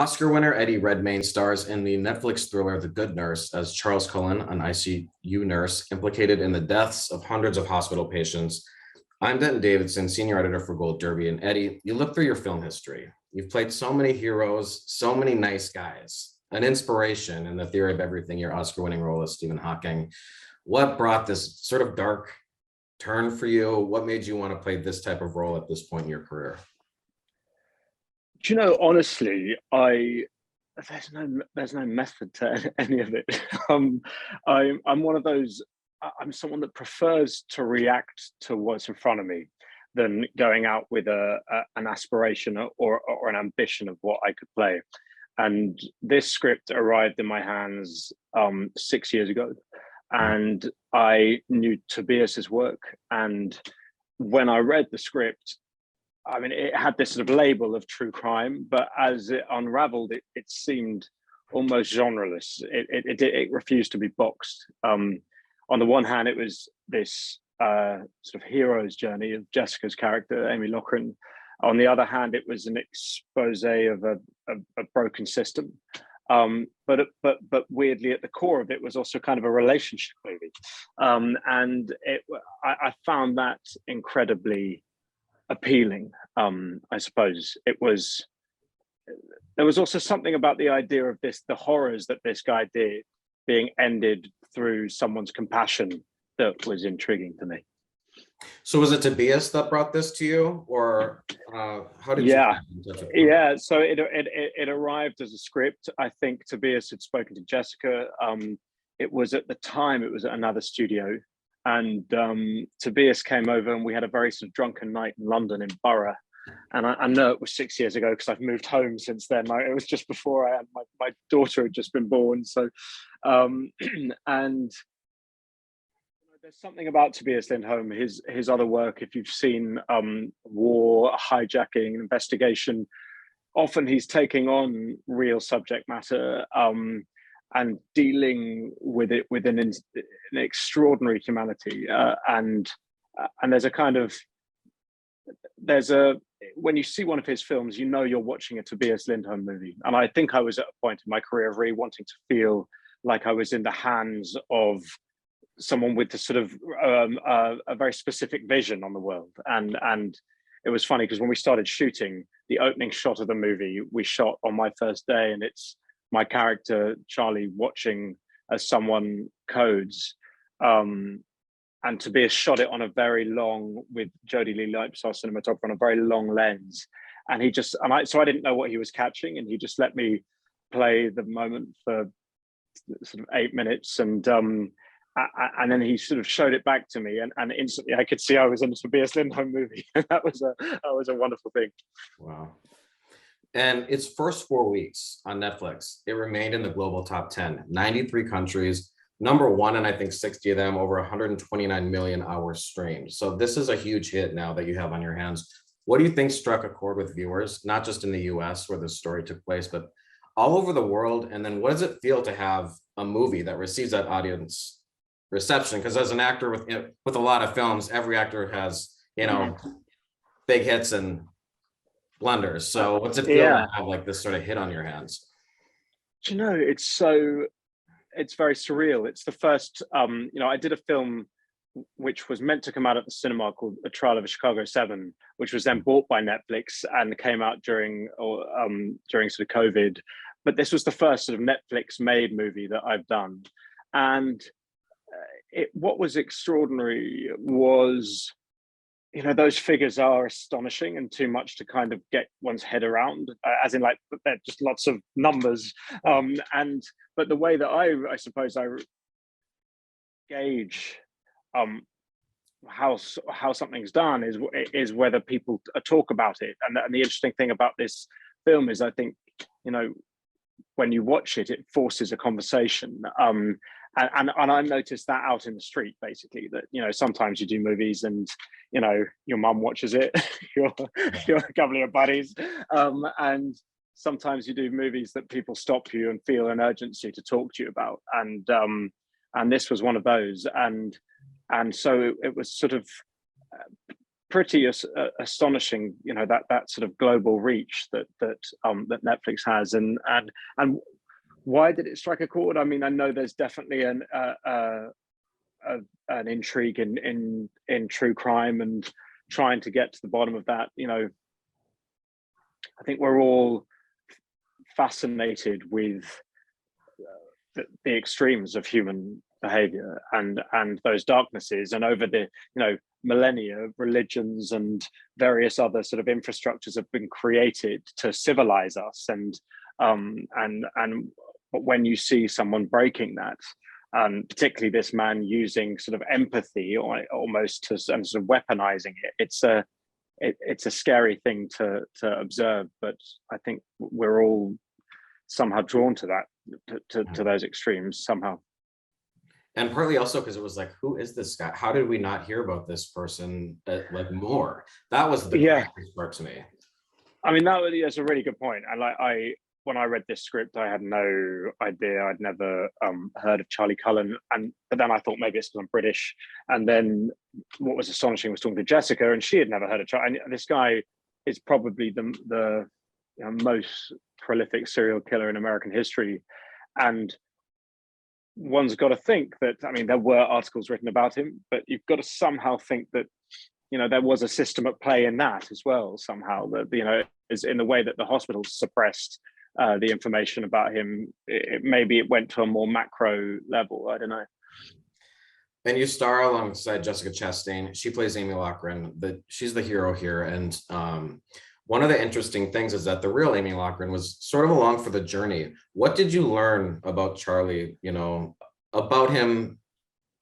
Oscar winner Eddie Redmayne stars in the Netflix thriller The Good Nurse as Charles Cullen, an ICU nurse implicated in the deaths of hundreds of hospital patients. I'm Denton Davidson, senior editor for Gold Derby. And Eddie, you look through your film history. You've played so many heroes, so many nice guys, an inspiration in the theory of everything, your Oscar-winning role as Stephen Hawking. What brought this sort of dark turn for you? What made you want to play this type of role at this point in your career? Do you know, honestly, there's no method to any of it. I'm one of those. I'm someone that prefers to react to what's in front of me than going out with an aspiration or an ambition of what I could play. And this script arrived in my hands 6 years ago, and I knew Tobias's work. And when I read the script, I mean, it had this sort of label of true crime, but as it unraveled, it seemed almost genreless. It refused to be boxed. On the one hand, it was this sort of hero's journey of Jessica's character, Amy Lochran. On the other hand, it was an expose of a broken system. But weirdly, at the core of it was also kind of a relationship movie. And I found that incredibly appealing. I suppose there was also something about the idea of the horrors that this guy did being ended through someone's compassion that was intriguing to me. So was it Tobias that brought this to you, or how did you? So it arrived as a script. I think Tobias had spoken to Jessica. It was at another studio. And Tobias came over and we had a very sort of drunken night in London in Borough. And I know it was 6 years ago because I've moved home since then. It was just before my daughter had just been born. So, and there's something about Tobias Lindholm, his other work, if you've seen War, Hijacking, Investigation, often he's taking on real subject matter and dealing with it with an extraordinary humanity. And when you see one of his films, you know you're watching a Tobias Lindholm movie. And I think I was at a point in my career of really wanting to feel like I was in the hands of someone with the sort of a very specific vision on the world. And it was funny because when we started shooting, the opening shot of the movie we shot on my first day, and it's my character Charlie watching as someone codes, and Tobias shot it on a very long, with Jodie Lee Lipes, our cinematographer, on a very long lens. And so I didn't know what he was catching, and he just let me play the moment for sort of 8 minutes, and then he sort of showed it back to me, and instantly I could see I was in a Tobias Lindholm movie. And that was a wonderful thing. Wow. And its first 4 weeks on Netflix, it remained in the global top 10, 93 countries, #1, and I think 60 of them, over 129 million hours streamed. So this is a huge hit now that you have on your hands. What do you think struck a chord with viewers, not just in the US where the story took place, but all over the world? And then what does it feel to have a movie that receives that audience reception? Because as an actor with a lot of films, every actor has, big hits and blunders. So what's it feel to have like this sort of hit on your hands? Do you know, it's very surreal. It's the first, I did a film which was meant to come out at the cinema called A Trial of a Chicago 7, which was then bought by Netflix and came out during sort of COVID. But this was the first sort of Netflix made movie that I've done. And what was extraordinary was, those figures are astonishing and too much to kind of get one's head around, as in like they're just lots of numbers. But the way that I suppose I gauge how something's done is whether people talk about it. And the interesting thing about this film is, I think, when you watch it, it forces a conversation. And I noticed that out in the street, basically, that, sometimes you do movies and, your mum watches it, your a couple of your buddies. And sometimes you do movies that people stop you and feel an urgency to talk to you about. And this was one of those. And so it was sort of pretty astonishing, you know, that sort of global reach that Netflix has, and why did it strike a chord? I mean, I know there's definitely an intrigue in true crime and trying to get to the bottom of that. You know, I think we're all fascinated with the extremes of human behavior and those darknesses, and over the millennia, religions and various other sort of infrastructures have been created to civilize us, and when you see someone breaking that, particularly this man using sort of empathy or almost to and sort of weaponizing it, it's a scary thing to observe. But I think we're all somehow drawn to that, to those extremes somehow. And partly also because it was like, who is this guy? How did we not hear about this person like more? That was the craziest part to me. I mean, that's a really good point. And like when I read this script, I had no idea. I'd never heard of Charlie Cullen, but then I thought maybe it's because I'm British. And then what was astonishing was talking to Jessica, and she had never heard of Charlie. And this guy is probably the most prolific serial killer in American history, and one's got to think that, I mean, there were articles written about him, but you've got to somehow think that, you know, there was a system at play in that as well, somehow, that, you know, is in the way that the hospitals suppressed the information about him. Maybe it went to a more macro level. I don't know. And you star alongside Jessica Chastain. She plays Amy Lochran. She's the hero here. And one of the interesting things is that the real Amy Lochran was sort of along for the journey. What did you learn about Charlie, you know, about him,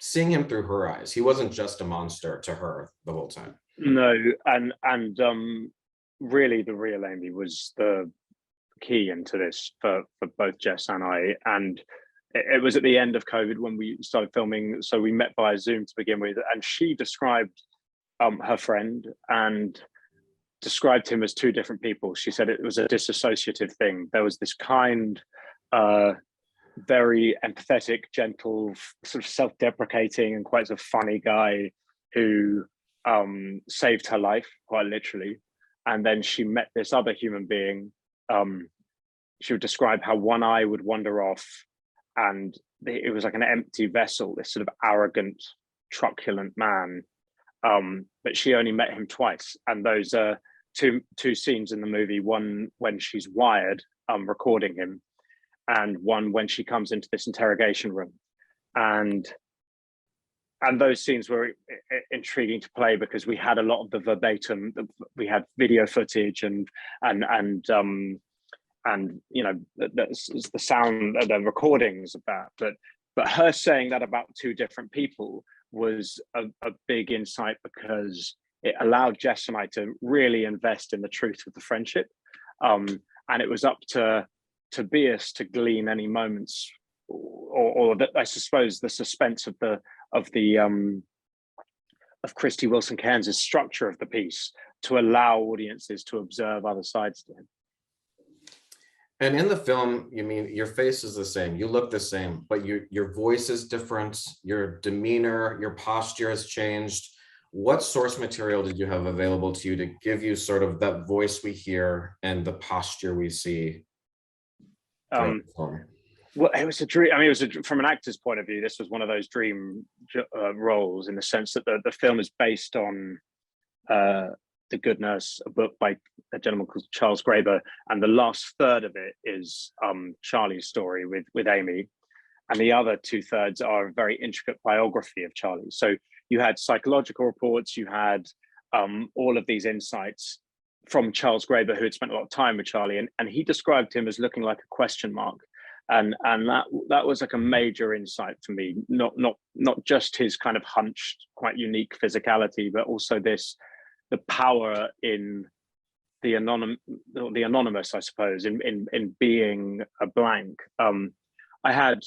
seeing him through her eyes? He wasn't just a monster to her the whole time. No, and really the real Amy was the key into this for both Jess and I. And it was at the end of COVID when we started filming. So we met via Zoom to begin with, and she described her friend and described him as two different people. She said it was a dissociative thing. There was this kind, very empathetic, gentle, sort of self-deprecating and quite sort of funny guy who saved her life, quite literally. And then she met this other human being. She would describe how one eye would wander off, and it was like an empty vessel, this sort of arrogant, truculent man. But she only met him twice, and those are two scenes in the movie. One when she's wired, recording him, and one when she comes into this interrogation room. And those scenes were intriguing to play because we had a lot of the verbatim. We had video footage and you know, the sound, the recordings of that. But her saying that about two different people was a big insight, because it allowed Jess and I to really invest in the truth of the friendship. And it was up to Tobias to glean any moments, or I suppose the suspense of Christy Wilson Cairns' structure of the piece, to allow audiences to observe other sides to him. And in the film, you mean your face is the same, you look the same, but your voice is different, your demeanor, your posture has changed. What source material did you have available to you to give you sort of that voice we hear and the posture we see? Well, it was a dream. I mean, from an actor's point of view, this was one of those dream roles, in the sense that the film is based on The Good Nurse, a book by a gentleman called Charles Graeber, and the last third of it is Charlie's story with Amy, and the other 2/3 are a very intricate biography of Charlie. So you had psychological reports, you had all of these insights from Charles Graeber, who had spent a lot of time with Charlie, and he described him as looking like a question mark, and that was like a major insight for me. Not just his kind of hunched, quite unique physicality, but also the power in the anonymous, I suppose, in being a blank. I had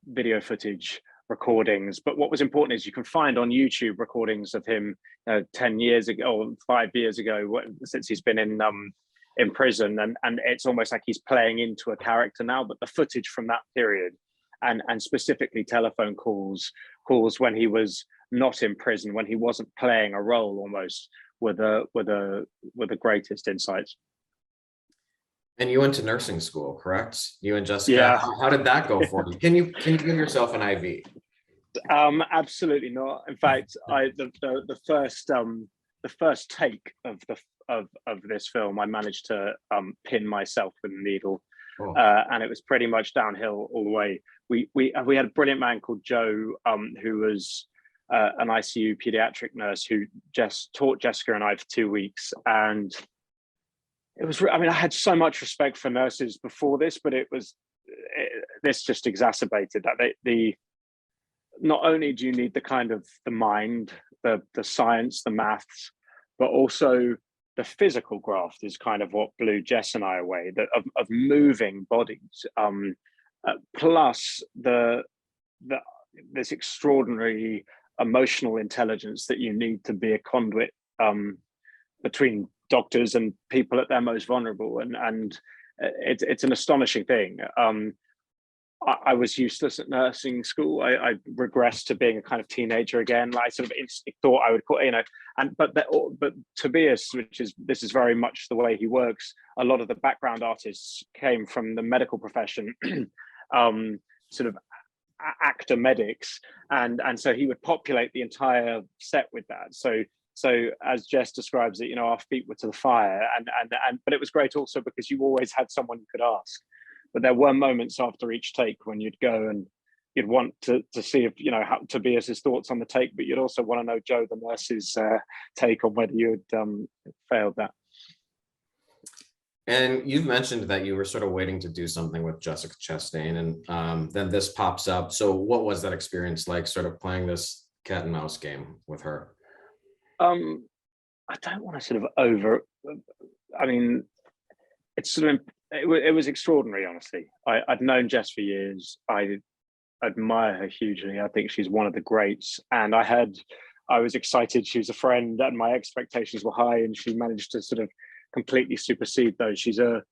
video footage, recordings, but what was important is you can find on YouTube recordings of him 10 years ago or 5 years ago, since he's been in prison, and it's almost like he's playing into a character now. But the footage from that period, and specifically telephone calls when he was not in prison, when he wasn't playing a role almost, were the greatest insights. And you went to nursing school, correct? You and Jessica. Yeah. How did that go for you? Can you give yourself an IV? Absolutely not. In fact, the first take of this film, I managed to pin myself with a needle, Oh, and it was pretty much downhill all the way. We had a brilliant man called Joe, who was an ICU pediatric nurse who just taught Jessica and I for 2 weeks, and it was. I mean, I had so much respect for nurses before this, but this just exacerbated that. Not only do you need the kind of the mind, the science, the maths, but also the physical graft is kind of what blew Jess and I away, that of moving bodies, plus this extraordinary emotional intelligence that you need to be a conduit between doctors and people at their most vulnerable, and it's an astonishing thing. I was useless at nursing school. I regressed to being a kind of teenager again. I sort of instantly thought I would, but Tobias, this is very much the way he works. A lot of the background artists came from the medical profession, sort of actor medics, and so he would populate the entire set with that. So as Jess describes it, our feet were to the fire, and but it was great also because you always had someone you could ask. But there were moments after each take when you'd go and you'd want to see if how Tobias's thoughts on the take, but you'd also want to know Joe the nurse's take on whether you had failed that. and you've mentioned that you were sort of waiting to do something with Jessica Chastain, and then this pops up. So what was that experience like, sort of playing this cat and mouse game with her? I don't want to sort of I mean, it's sort of, it was extraordinary, honestly. I'd known Jess for years. I admire her hugely. I think she's one of the greats. And I was excited. She was a friend, and my expectations were high, and she managed to sort of completely supersede those. She's a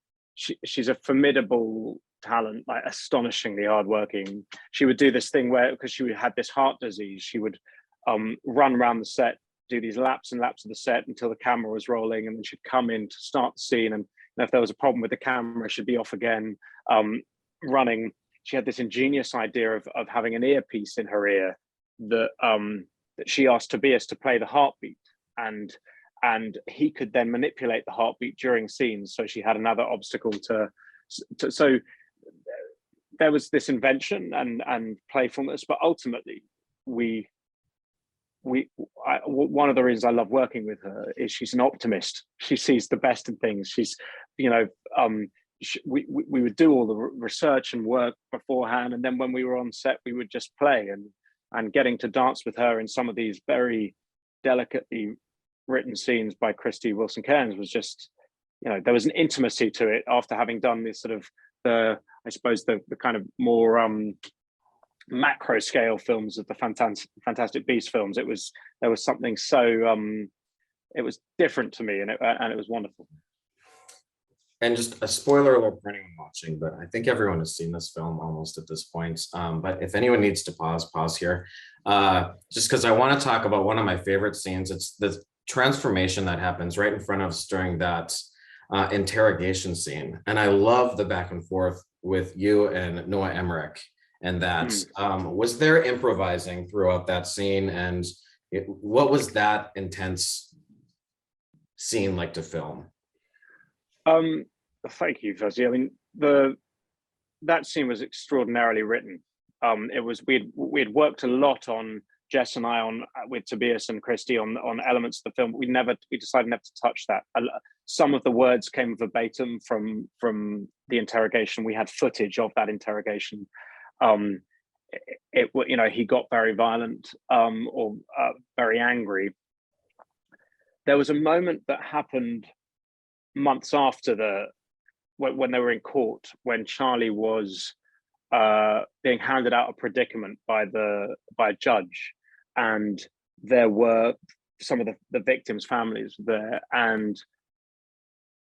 formidable talent, like astonishingly hardworking. She would do this thing where, because she had this heart disease, she would run around the set, do these laps and laps of the set until the camera was rolling, and then she'd come in to start the scene, and if there was a problem with the camera, she'd be off again, running. She had this ingenious idea of having an earpiece in her ear that she asked Tobias to play the heartbeat, and he could then manipulate the heartbeat during scenes. So she had another obstacle so there was this invention and playfulness, but ultimately one of the reasons I love working with her is she's an optimist. She sees the best in things. She's, we would do all the research and work beforehand, and then when we were on set, we would just play. And getting to dance with her in some of these very delicately written scenes by Christy Wilson Cairns was just, there was an intimacy to it after having done this sort of the kind of more macro scale films of the Fantastic Beasts films. There was something so it was different to me, and it was wonderful. And just a spoiler alert for anyone watching, but I think everyone has seen this film almost at this point. But if anyone needs to pause here, just because I want to talk about one of my favorite scenes. It's the transformation that happens right in front of us during that interrogation scene. And I love the back and forth with you and Noah Emmerich. And that was there improvising throughout that scene, and what was that intense scene like to film? Thank you, Fuzzy. I mean, that scene was extraordinarily written. It was we'd worked a lot on, Jess and I, with Tobias and Christy on elements of the film. We decided never to touch that. Some of the words came verbatim from the interrogation. We had footage of that interrogation. He got very violent or very angry. There was a moment that happened months after when they were in court, when Charlie was being handed out a predicament by a judge, and there were some of the victims' families there, and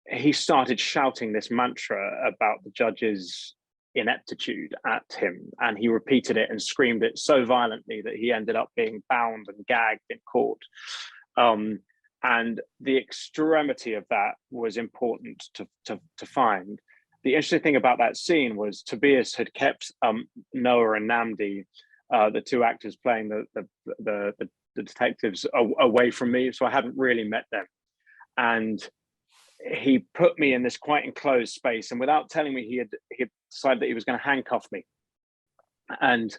he started shouting this mantra about the judge's ineptitude at him, and he repeated it and screamed it so violently that he ended up being bound and gagged in court. And the extremity of that was important to find. The interesting thing about that scene was Tobias had kept Noah and Namdi, the two actors playing the detectives, away from me, so I hadn't really met them. And he put me in this quite enclosed space, and without telling me, he had decided that he was going to handcuff me. And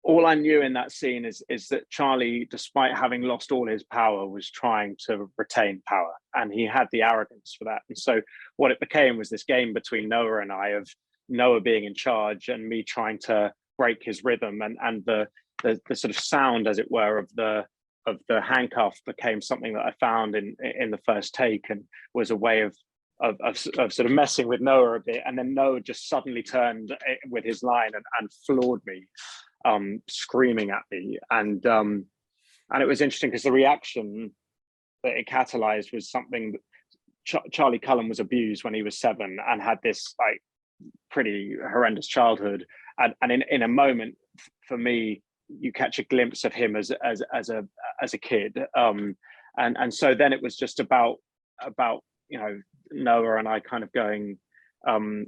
all I knew in that scene is that Charlie, despite having lost all his power, was trying to retain power, and he had the arrogance for that. And so what it became was this game between Noah and I, of Noah being in charge and me trying to break his rhythm, and the sort of sound, as it were, of the handcuff became something that I found in the first take, and was a way of sort of messing with Noah a bit. And then Noah just suddenly turned with his line and floored me, screaming at me. And it was interesting because the reaction that it catalyzed was something that Charlie Cullen was abused when he was 7 and had this like pretty horrendous childhood. And in a moment, for me, you catch a glimpse of him as a kid. And so then it was just about Noah and I kind of going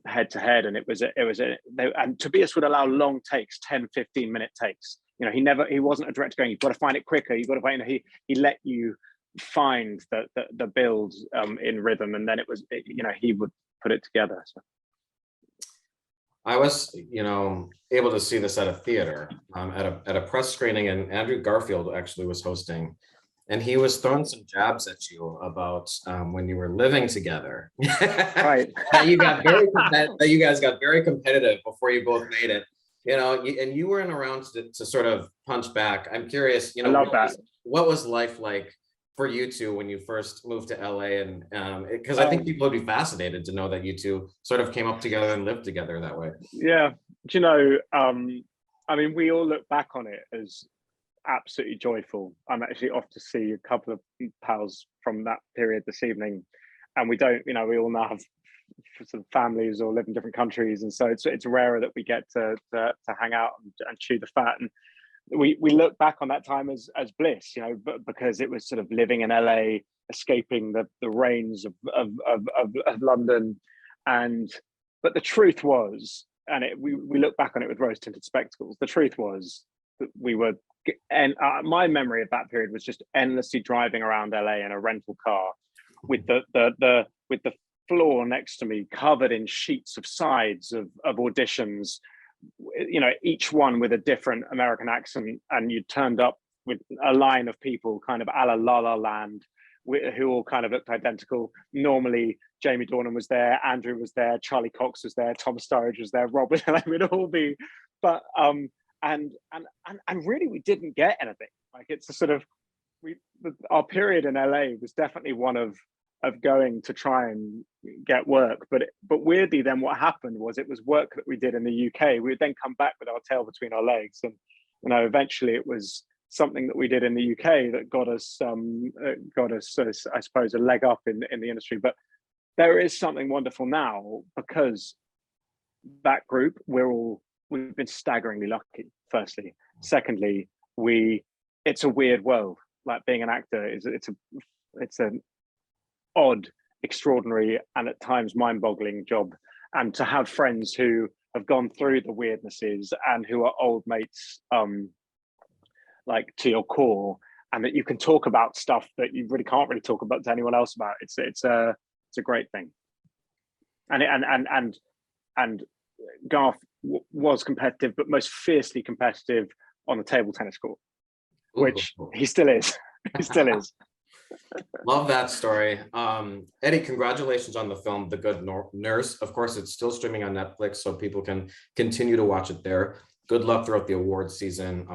head to head, and and Tobias would allow long takes, 10-15 minute takes. He wasn't a director going, you've got to find it quicker, you've got to find it. He let you find the build in rhythm, and then he would put it together. So. I was, able to see this at a theater, at a press screening, and Andrew Garfield actually was hosting, and he was throwing some jabs at you about when you were living together. Right. that you guys got very competitive before you both made it. And you weren't around to sort of punch back. I'm curious. I love that. What was life like for you two when you first moved to LA? And because I think people would be fascinated to know that you two sort of came up together and lived together that way. Yeah, we all look back on it as absolutely joyful. I'm actually off to see a couple of pals from that period this evening, and we all now have sort of families or live in different countries, and so it's rarer that we get to hang out and chew the fat. And we look back on that time as bliss, but because it was sort of living in LA, escaping the rains of London. But the truth was, and we look back on it with rose-tinted spectacles, the truth was that we were, and my memory of that period was just endlessly driving around LA in a rental car with the floor next to me covered in sheets of sides of auditions, each one with a different American accent, and you turned up with a line of people kind of a la La La Land, who all kind of looked identical. Normally Jamie Dornan was there, Andrew was there, Charlie Cox was there, Thomas Sturridge was there, Rob was there. We'd all be, but and really we didn't get anything. Like, it's a sort of, our period in LA was definitely one of going to try and get work, but weirdly then what happened was it was work that we did in the UK. We would then come back with our tail between our legs, and eventually it was something that we did in the UK that got us I suppose a leg up in the industry. But there is something wonderful now, because that group, we've been staggeringly lucky, firstly. Secondly, it's a weird world. Like, being an actor it's an odd, extraordinary, and at times mind-boggling job. And to have friends who have gone through the weirdnesses and who are old mates, like, to your core, and that you can talk about stuff that you really can't really talk about to anyone else about. It's a great thing. And Garth was competitive, but most fiercely competitive on the table tennis court, which he still is. He still is. Love that story. Eddie, congratulations on the film, The Good Nurse. Of course, it's still streaming on Netflix, so people can continue to watch it there. Good luck throughout the awards season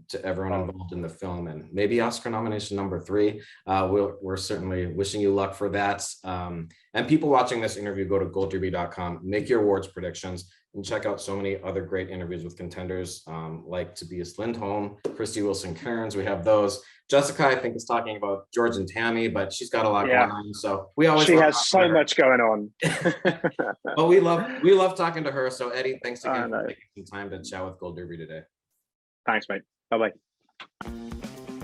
to everyone involved in the film, and maybe Oscar nomination number 3. We're certainly wishing you luck for that. And people watching this interview, go to goldderby.com, make your awards predictions, and check out so many other great interviews with contenders like Tobias Lindholm, Christy Wilson Cairns. We have those. Jessica, I think, is talking about George and Tammy, but she's got a lot Yeah. going on. So we always She love has talking so much going on. to her. But we love talking to her. So Eddie, thanks I again for know. taking some time to chat with Gold Derby today. Thanks, mate. Bye-bye.